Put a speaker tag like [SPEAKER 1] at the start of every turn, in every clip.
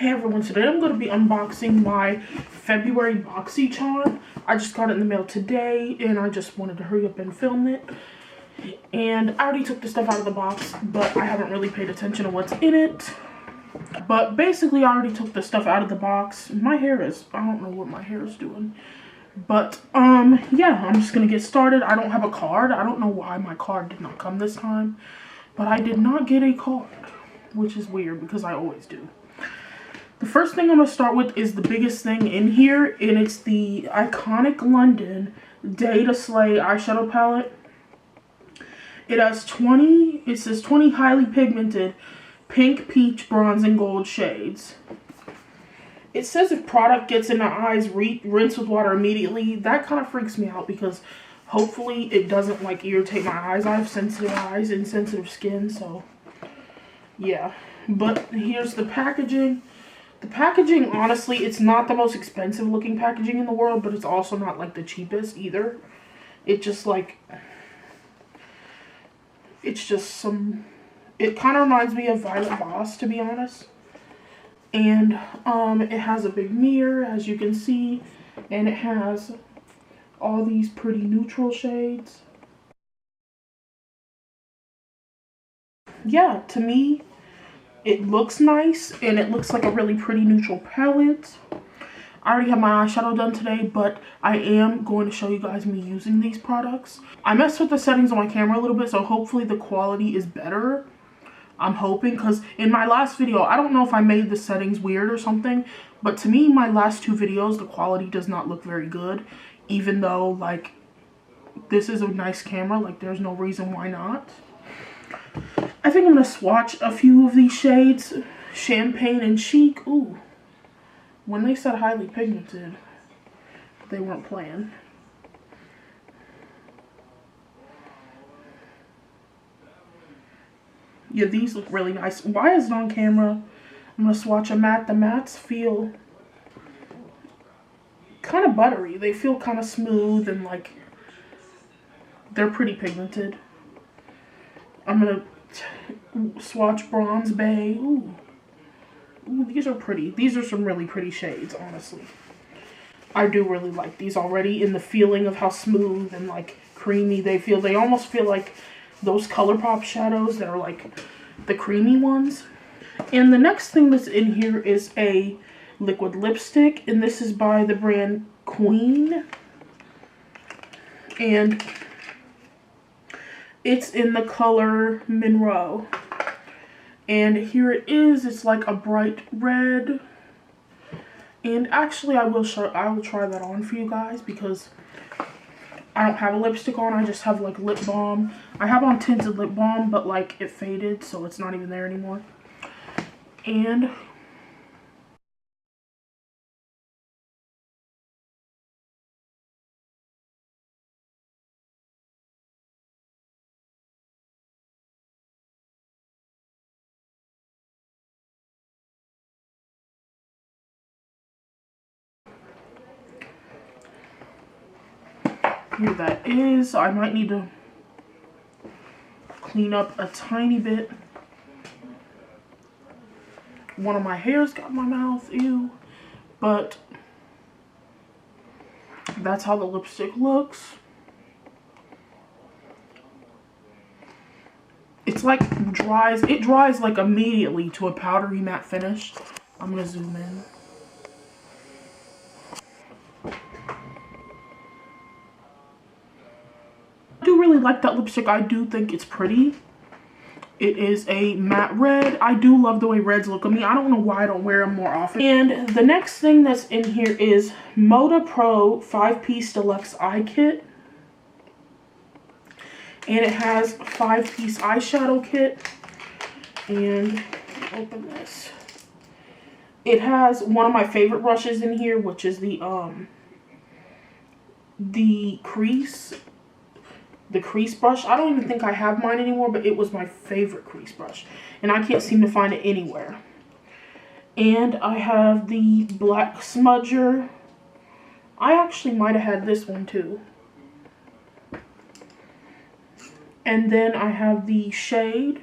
[SPEAKER 1] Hey everyone, today I'm going to be unboxing my February Boxycharm. I just got it in the mail today and I just wanted to hurry up and film it. And I already took the stuff out of the box, but I haven't really paid attention to what's in it. But basically I already took the stuff out of the box. My hair is, I don't know what my hair is doing. But yeah, I'm just going to get started. I don't have a card. I don't know why my card did not come this time. But I did not get a card, which is weird because I always do. The first thing I'm going to start with is the biggest thing in here, and it's the iconic London Day to Slay eyeshadow palette. It has 20 highly pigmented pink, peach, bronze, and gold shades. It says if product gets in the eyes, rinse with water immediately. That kind of freaks me out because hopefully it doesn't like irritate my eyes. I have sensitive eyes and sensitive skin, so yeah. But here's the packaging. The packaging, honestly, it's not the most expensive looking packaging in the world, but it's also not like the cheapest either. It just like, it's just some, it kind of reminds me of Violet Voss, to be honest. And it has a big mirror, as you can see, and it has all these pretty neutral shades. Yeah, to me, it looks nice, and it looks like a really pretty neutral palette. I already have my eyeshadow done today, but I am going to show you guys me using these products. I messed with the settings on my camera a little bit, so hopefully the quality is better. I'm hoping, because in my last video, I don't know if I made the settings weird or something, but to me, my last two videos, the quality does not look very good, even though, like, this is a nice camera. Like, there's no reason why not. I think I'm going to swatch a few of these shades. Champagne and Chic. Ooh. When they said highly pigmented, they weren't playing. Yeah, these look really nice. Why is it on camera? I'm going to swatch a matte. The mattes feel kind of buttery. They feel kind of smooth and like they're pretty pigmented. I'm going to swatch Bronze Bay. Ooh. Ooh, these are pretty. These are some really pretty shades, honestly. I do really like these already in the feeling of how smooth and like creamy they feel. They almost feel like those ColourPop shadows that are like the creamy ones. And the next thing that's in here is a liquid lipstick, and this is by the brand Queen. And it's in the color Monroe. And here it is. It's like a bright red. And actually I will try that on for you guys because I don't have a lipstick on. I just have like lip balm. I have on tinted lip balm, but like it faded, so it's not even there anymore. And here that is. I might need to clean up a tiny bit. One of my hairs got in my mouth, ew. But that's how the lipstick looks. It's like it dries like immediately to a powdery matte finish. I'm gonna zoom in. I do really like that lipstick. I do think it's pretty. It is a matte red. I do love the way reds look on me. I don't know why I don't wear them more often. And the next thing that's in here is Moda Pro 5-piece deluxe eye kit. And it has 5-piece eyeshadow kit. And open this. It has one of my favorite brushes in here, which is the crease brush. I don't even think I have mine anymore, but it was my favorite crease brush. And I can't seem to find it anywhere. And I have the black smudger. I actually might have had this one too. And then I have the shade.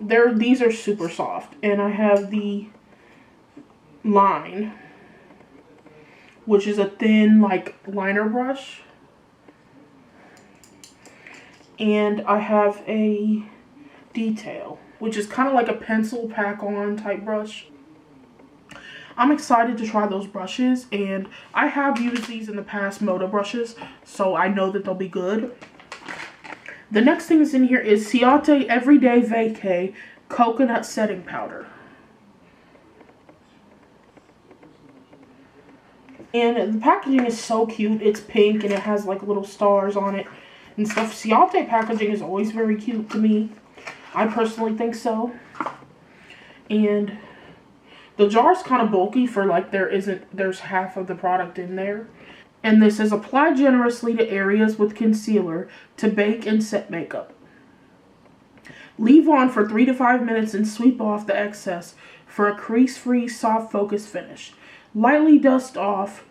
[SPEAKER 1] these are super soft. And I have the line, which is a thin like liner brush. And I have a detail, which is kind of like a pencil pack on type brush. I'm excited to try those brushes, and I have used these in the past, Moda brushes, so I know that they'll be good. The next thing that's in here is Ciate Everyday Vacay Coconut Setting Powder. And the packaging is so cute. It's pink and it has like little stars on it and stuff. Ciate packaging is always very cute to me. I personally think so. And the jar's kind of bulky for like there's half of the product in there. And this says apply generously to areas with concealer to bake and set makeup. Leave on for 3 to 5 minutes and sweep off the excess for a crease-free soft focus finish. Lightly dust off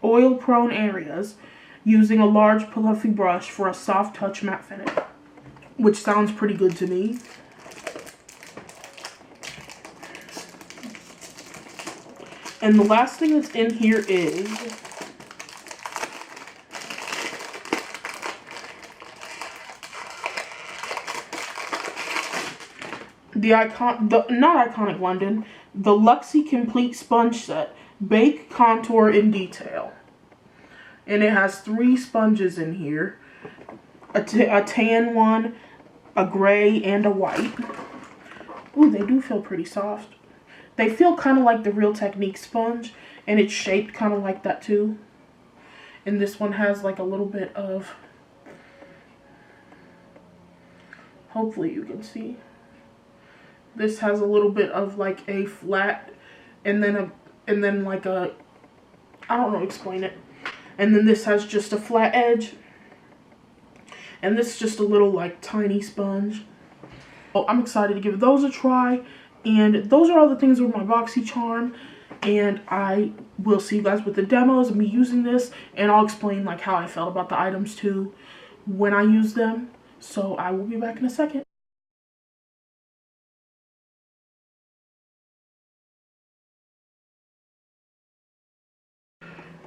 [SPEAKER 1] oil-prone areas using a large fluffy brush for a soft touch matte finish. Which sounds pretty good to me. And the last thing that's in here is not Iconic London, the Luxie Complete Sponge Set, Bake, Contour, and Detail. And it has 3 sponges in here. A tan one, a gray, and a white. Ooh, they do feel pretty soft. They feel kind of like the Real Technique sponge, and it's shaped kind of like that too. And this one has like a little bit of, hopefully you can see. This has a little bit of like a flat, and then like a, I don't know, explain it. And then this has just a flat edge. And this is just a little like tiny sponge. Oh, I'm excited to give those a try. And those are all the things with my Boxycharm. And I will see you guys with the demos and me using this. And I'll explain like how I felt about the items too when I use them. So I will be back in a second.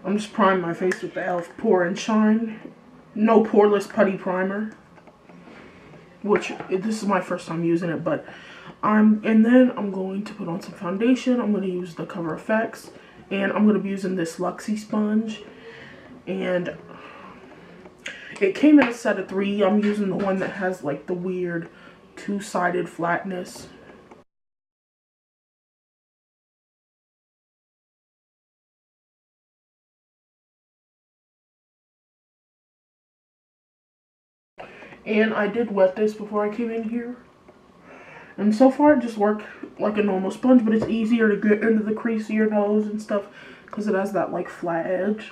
[SPEAKER 1] I'm just priming my face with the e.l.f. Pour and Shine No Poreless Putty Primer. Which, this is my first time using it, but and then I'm going to put on some foundation. I'm going to use the Cover FX, and I'm going to be using this Luxie sponge. And it came in a set of 3. I'm using the one that has like the weird 2-sided flatness. And I did wet this before I came in here. And so far it just worked like a normal sponge, but it's easier to get into the crease of your nose and stuff because it has that like flat edge.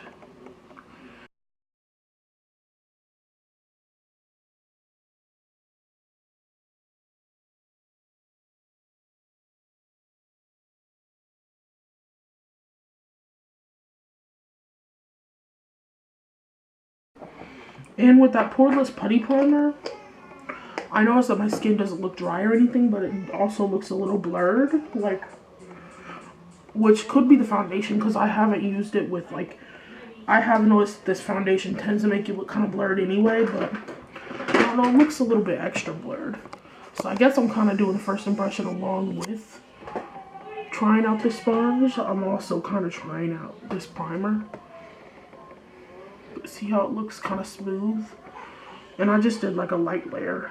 [SPEAKER 1] And with that Poreless Putty Primer, I noticed that my skin doesn't look dry or anything, but it also looks a little blurred, like, which could be the foundation because I haven't used it with, like, I have noticed this foundation tends to make you look kind of blurred anyway, but I don't know, it looks a little bit extra blurred. So I guess I'm kind of doing the first impression along with trying out this sponge. I'm also kind of trying out this primer. See how it looks kind of smooth? And I just did like a light layer.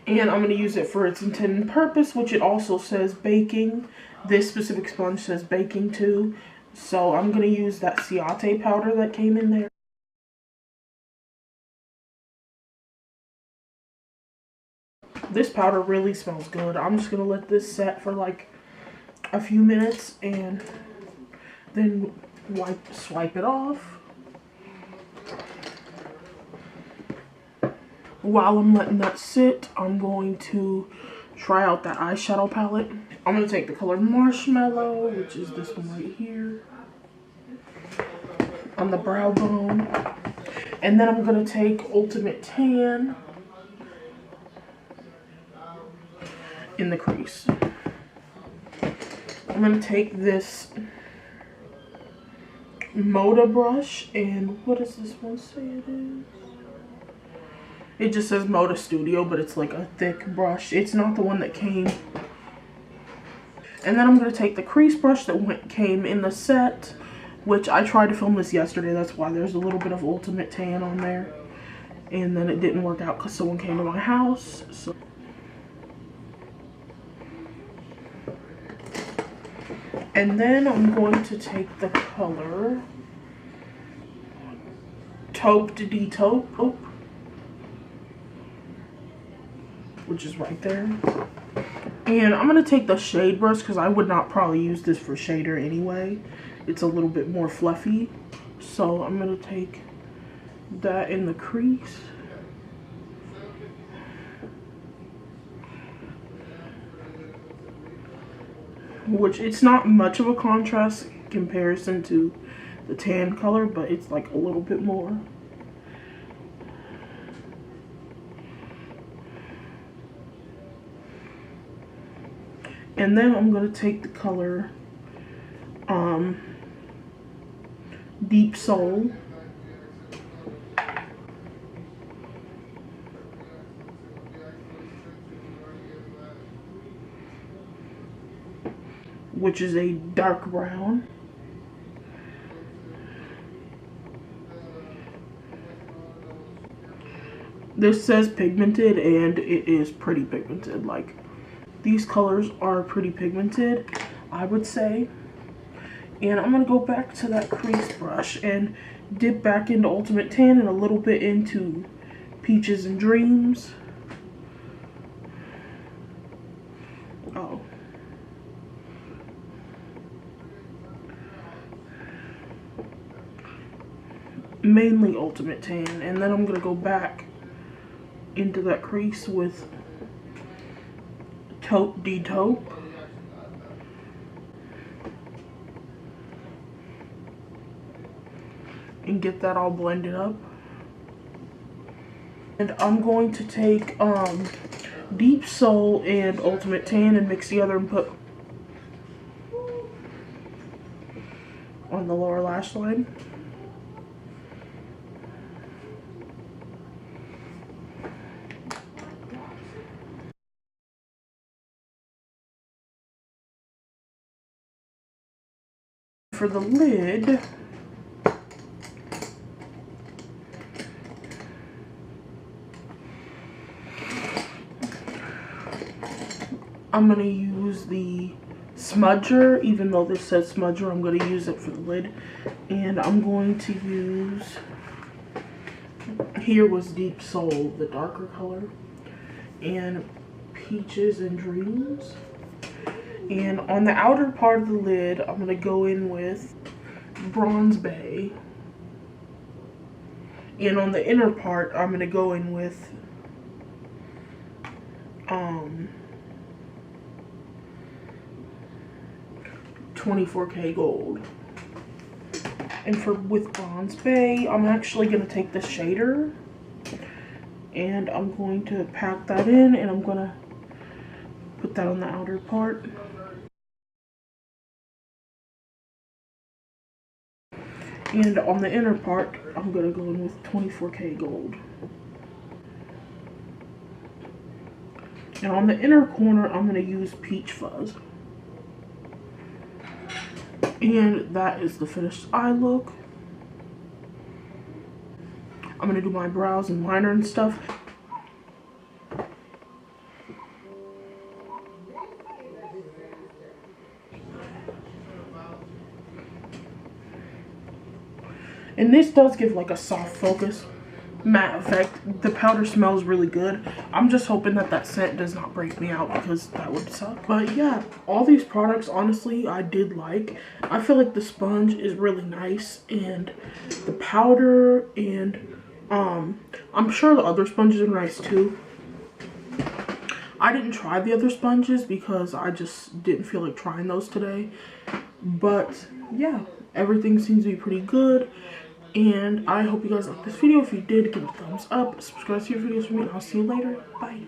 [SPEAKER 1] And I'm going to use it for its intended purpose, which it also says baking. This specific sponge says baking too. So I'm going to use that Ciate powder that came in there. This powder really smells good. I'm just going to let this set for like a few minutes and then swipe it off. While I'm letting that sit, I'm going to try out that eyeshadow palette. I'm going to take the color Marshmallow, which is this one right here, on the brow bone. And then I'm going to take Ultimate Tan. in the crease. I'm going to take this Moda brush, and what does this one say it is? It just says Moda Studio, but it's like a thick brush. It's not the one that came. And then I'm going to take the crease brush that came in the set, which I tried to film this yesterday. That's why there's a little bit of Ultimate Tan on there. And then it didn't work out because someone came to my house. So. And then I'm going to take the color Taupe de Taupe, which is right there. And I'm going to take the shade brush because I would not probably use this for shader anyway. It's a little bit more fluffy. So I'm going to take that in the crease. Which it's not much of a contrast in comparison to the tan color, but it's like a little bit more. And then I'm going to take the color Deep Soul. Which is a dark brown. This says pigmented, and it is pretty pigmented. Like, these colors are pretty pigmented, I would say. And I'm going to go back to that crease brush and dip back into Ultimate Tan and a little bit into Peaches and Dreams. Oh. Mainly Ultimate Tan. And then I'm going to go back into that crease with Taupe de Taupe. And get that all blended up. And I'm going to take Deep Soul and Ultimate Tan and mix together and put on the lower lash line. For the lid, I'm going to use the smudger. Even though this says smudger, I'm going to use it for the lid. And I'm going to use, here was Deep Soul, the darker color, and Peaches and Dreams. And on the outer part of the lid, I'm going to go in with Bronze Bay. And on the inner part, I'm going to go in with 24K Gold. And with Bronze Bay, I'm actually going to take the shader and I'm going to pack that in, and I'm going to put that on the outer part. And on the inner part, I'm going to go in with 24K Gold. And on the inner corner, I'm going to use Peach Fuzz. And that is the finished eye look. I'm going to do my brows and liner and stuff. And this does give like a soft focus matte effect. The powder smells really good. I'm just hoping that that scent does not break me out, because that would suck. But yeah, all these products, honestly, I did like. I feel like the sponge is really nice, and the powder, and I'm sure the other sponges are nice too. I didn't try the other sponges because I just didn't feel like trying those today. But yeah, everything seems to be pretty good. And I hope you guys liked this video. If you did, give it a thumbs up. Subscribe to your videos for me, and I'll see you later. Bye.